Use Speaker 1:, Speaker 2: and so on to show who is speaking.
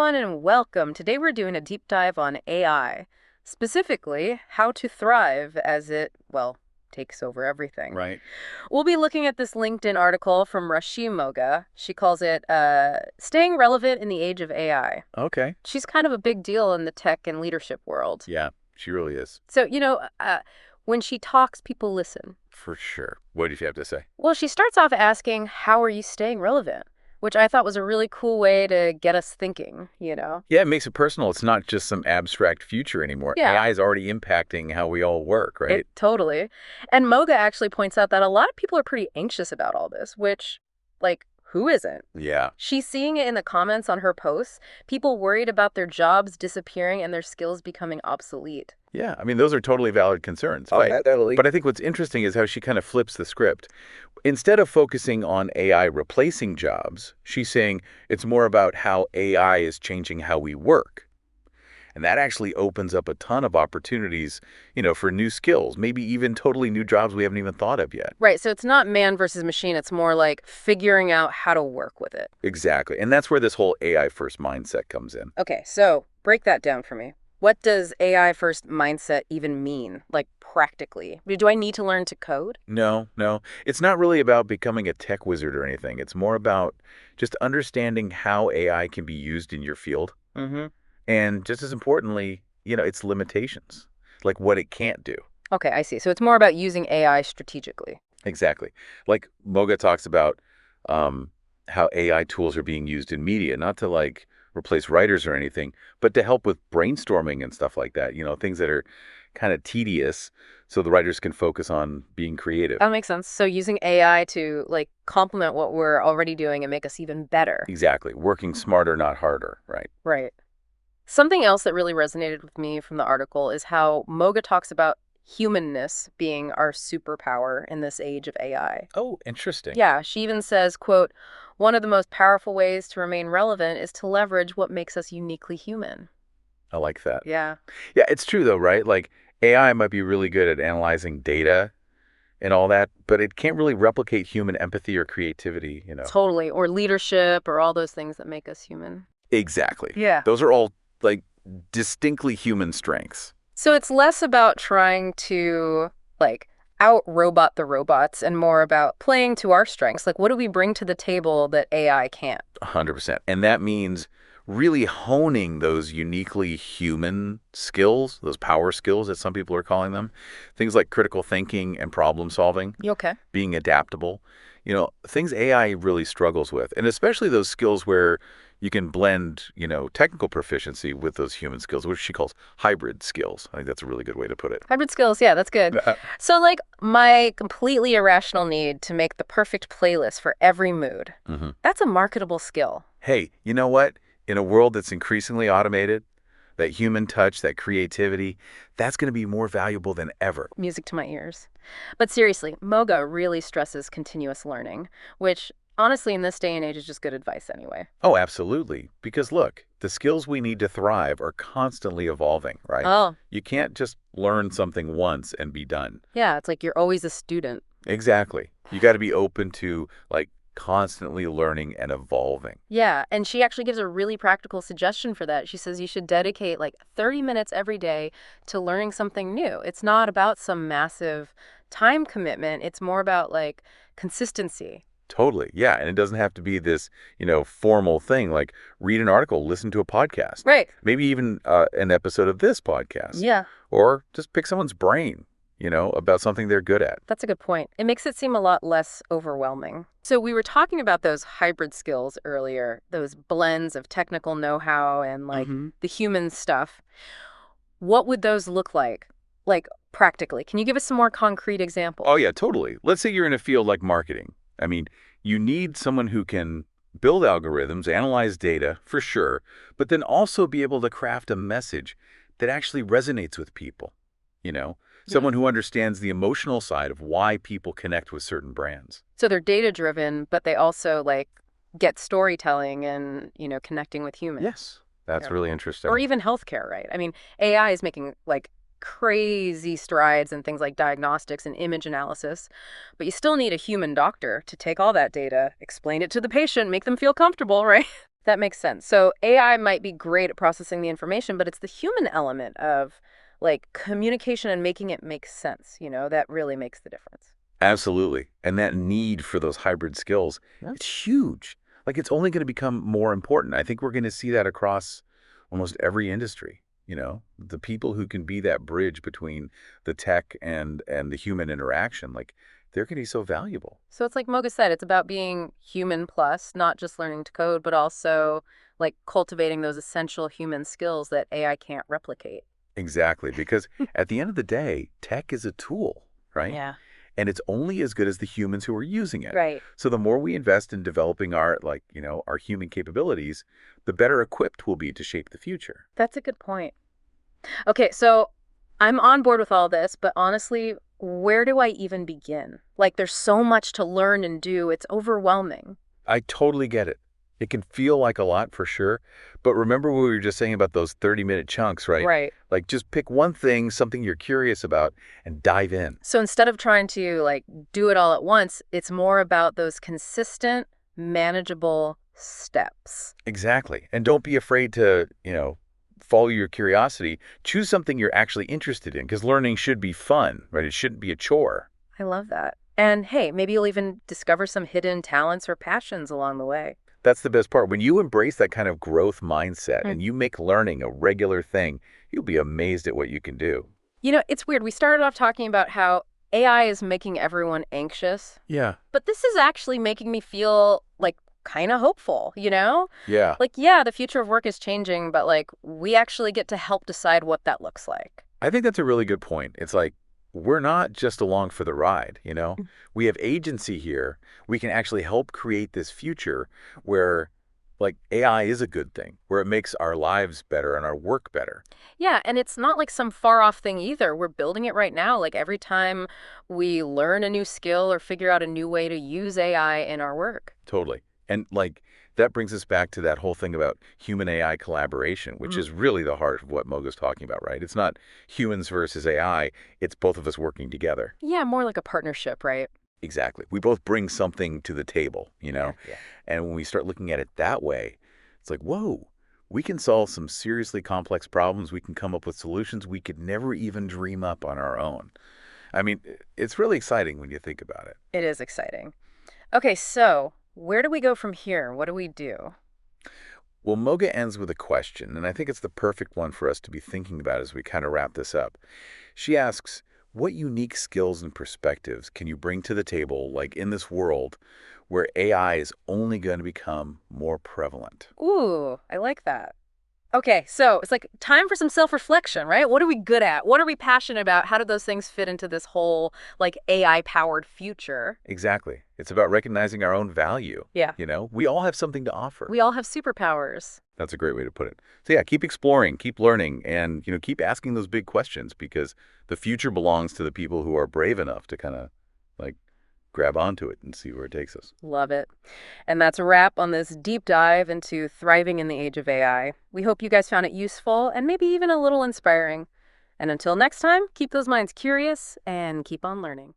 Speaker 1: everyone, and welcome. Today we're doing a deep dive on AI, specifically how to thrive as it, well, takes over everything.
Speaker 2: Right.
Speaker 1: We'll be looking at this LinkedIn article from Mogha. She calls it Staying Relevant in the Age of AI.
Speaker 2: Okay.
Speaker 1: She's kind of a big deal in the tech and leadership world.
Speaker 2: Yeah, she really is.
Speaker 1: So, when she talks, people listen.
Speaker 2: For sure. What do you have to say?
Speaker 1: Well, she starts off asking, how are you staying relevant? Which I thought was a really cool way to get us thinking.
Speaker 2: Yeah, it makes it personal. It's not just some abstract future anymore.
Speaker 1: Yeah.
Speaker 2: AI is already impacting how we all work, right?
Speaker 1: Totally. And Mogha actually points out that a lot of people are pretty anxious about all this, which, who isn't?
Speaker 2: Yeah.
Speaker 1: She's seeing it in the comments on her posts, people worried about their jobs disappearing and their skills becoming obsolete.
Speaker 2: Yeah, I mean, those are totally valid concerns.
Speaker 3: Oh, totally.
Speaker 2: But I think what's interesting is how she kind of flips the script. Instead of focusing on AI replacing jobs, she's saying it's more about how AI is changing how we work. And that actually opens up a ton of opportunities, for new skills, maybe even totally new jobs we haven't even thought of yet.
Speaker 1: Right, so it's not man versus machine. It's more like figuring out how to work with it.
Speaker 2: Exactly. And that's where this whole AI first mindset comes in.
Speaker 1: Okay, so break that down for me. What does AI first mindset even mean, practically? Do I need to learn to code?
Speaker 2: No. It's not really about becoming a tech wizard or anything. It's more about just understanding how AI can be used in your field.
Speaker 1: Mm-hmm.
Speaker 2: And just as importantly, its limitations, like what it can't do.
Speaker 1: Okay, I see. So it's more about using AI strategically.
Speaker 2: Exactly. Like Mogha talks about how AI tools are being used in media, not to replace writers or anything, but to help with brainstorming and stuff like that, things that are kind of tedious so the writers can focus on being creative.
Speaker 1: That makes sense. So using AI to complement what we're already doing and make us even better.
Speaker 2: Exactly. Working smarter, not harder, right?
Speaker 1: Right. Something else that really resonated with me from the article is how Mogha talks about humanness being our superpower in this age of AI.
Speaker 2: Oh, interesting.
Speaker 1: Yeah, she even says, quote, one of the most powerful ways to remain relevant is to leverage what makes us uniquely human.
Speaker 2: I like that.
Speaker 1: Yeah.
Speaker 2: Yeah, it's true though, right? AI might be really good at analyzing data and all that, but it can't really replicate human empathy or creativity,
Speaker 1: Totally. Or leadership or all those things that make us human.
Speaker 2: Exactly.
Speaker 1: Yeah.
Speaker 2: Those are all distinctly human strengths.
Speaker 1: So it's less about trying to out-robot the robots and more about playing to our strengths. What do we bring to the table that AI can't?
Speaker 2: 100%. And that means really honing those uniquely human skills, those power skills that some people are calling them. Things like critical thinking and problem solving.
Speaker 1: You okay?
Speaker 2: Being adaptable. Things AI really struggles with. And especially those skills where you can blend, technical proficiency with those human skills, which she calls hybrid skills. I think that's a really good way to put it.
Speaker 1: Hybrid skills, yeah, that's good. So, my completely irrational need to make the perfect playlist for every mood, that's a marketable skill.
Speaker 2: Hey, you know what? In a world that's increasingly automated, that human touch, that creativity, that's going to be more valuable than ever.
Speaker 1: Music to my ears. But seriously, Mogha really stresses continuous learning, which honestly in this day and age is just good advice anyway.
Speaker 2: Oh, absolutely. Because look, the skills we need to thrive are constantly evolving, right?
Speaker 1: Oh.
Speaker 2: You can't just learn something once and be done.
Speaker 1: Yeah, it's you're always a student.
Speaker 2: Exactly. You got to be open to constantly learning and evolving.
Speaker 1: Yeah, and she actually gives a really practical suggestion for that. She says you should dedicate 30 minutes every day to learning something new. It's not about some massive time commitment. It's more about consistency.
Speaker 2: Totally. Yeah. And it doesn't have to be this, formal thing like read an article, listen to a podcast.
Speaker 1: Right.
Speaker 2: Maybe even an episode of this podcast.
Speaker 1: Yeah.
Speaker 2: Or just pick someone's brain, about something they're good at.
Speaker 1: That's a good point. It makes it seem a lot less overwhelming. So we were talking about those hybrid skills earlier, those blends of technical know-how and the human stuff. What would those look like practically? Can you give us some more concrete examples?
Speaker 2: Oh, yeah, totally. Let's say you're in a field like marketing. I mean, you need someone who can build algorithms, analyze data, for sure, but then also be able to craft a message that actually resonates with people, Someone who understands the emotional side of why people connect with certain brands.
Speaker 1: So they're data-driven, but they also, get storytelling and, connecting with humans.
Speaker 2: Yes, that's really interesting.
Speaker 1: Or even healthcare, right? I mean, AI is making, crazy strides in things like diagnostics and image analysis, but you still need a human doctor to take all that data, explain it to the patient, make them feel comfortable, right? That makes sense. So AI might be great at processing the information, but it's the human element of like communication and making it make sense, that really makes the difference.
Speaker 2: Absolutely. And that need for those hybrid skills, it's huge. Like it's only going to become more important. I think we're going to see that across almost every industry. The people who can be that bridge between the tech and the human interaction, like they're going to be so valuable.
Speaker 1: So it's like Moga said, it's about being human plus, not just learning to code, but also like cultivating those essential human skills that AI can't replicate.
Speaker 2: Exactly. Because at the end of the day, tech is a tool, right?
Speaker 1: Yeah.
Speaker 2: And it's only as good as the humans who are using it.
Speaker 1: Right.
Speaker 2: So the more we invest in developing our, our human capabilities, the better equipped we'll be to shape the future.
Speaker 1: That's a good point. Okay, so I'm on board with all this, but honestly, where do I even begin? Like, there's so much to learn and do. It's overwhelming.
Speaker 2: I totally get it. It can feel like a lot for sure, but remember what we were just saying about those 30-minute chunks, right?
Speaker 1: Right.
Speaker 2: Like just pick one thing, something you're curious about, and dive in.
Speaker 1: So instead of trying to like do it all at once, it's more about those consistent, manageable steps.
Speaker 2: Exactly. And don't be afraid to, follow your curiosity. Choose something you're actually interested in because learning should be fun, right? It shouldn't be a chore.
Speaker 1: I love that. And hey, maybe you'll even discover some hidden talents or passions along the way.
Speaker 2: That's the best part. When you embrace that kind of growth mindset
Speaker 1: Hmm.
Speaker 2: and you make learning a regular thing, you'll be amazed at what you can do.
Speaker 1: It's weird. We started off talking about how AI is making everyone anxious,
Speaker 2: Yeah.
Speaker 1: but this is actually making me feel like kind of hopeful?
Speaker 2: Yeah.
Speaker 1: Like, yeah, the future of work is changing, but like we actually get to help decide what that looks like.
Speaker 2: I think that's a really good point. It's like we're not just along for the ride.
Speaker 1: Mm.
Speaker 2: We have agency here. We can actually help create this future where like AI is a good thing, where it makes our lives better and our work better.
Speaker 1: Yeah, and it's not like some far off thing either. We're building it right now. Like every time we learn a new skill or figure out a new way to use AI in our work.
Speaker 2: Totally. And like that brings us back to that whole thing about human AI collaboration, which
Speaker 1: Mm.
Speaker 2: is really the heart of what Moga's talking about, right? It's not humans versus AI, it's both of us working together.
Speaker 1: Yeah, more like a partnership, right?
Speaker 2: Exactly. We both bring something to the table.
Speaker 1: Yeah.
Speaker 2: And when we start looking at it that way, it's like, whoa, we can solve some seriously complex problems. We can come up with solutions we could never even dream up on our own. I mean, it's really exciting when you think about it.
Speaker 1: It is exciting. Okay, so where do we go from here? What do we do?
Speaker 2: Well, Moga ends with a question, and I think it's the perfect one for us to be thinking about as we kind of wrap this up. She asks, what unique skills and perspectives can you bring to the table, like in this world where AI is only going to become more prevalent?
Speaker 1: Ooh, I like that. Okay, so it's like time for some self-reflection, right? What are we good at? What are we passionate about? How do those things fit into this whole like AI-powered future?
Speaker 2: Exactly. It's about recognizing our own value.
Speaker 1: Yeah.
Speaker 2: We all have something to offer.
Speaker 1: We all have superpowers.
Speaker 2: That's a great way to put it. So yeah, keep exploring, keep learning, and keep asking those big questions because the future belongs to the people who are brave enough to kind of like grab onto it and see where it takes us.
Speaker 1: Love it. And that's a wrap on this deep dive into thriving in the age of AI. We hope you guys found it useful and maybe even a little inspiring. And until next time, keep those minds curious and keep on learning.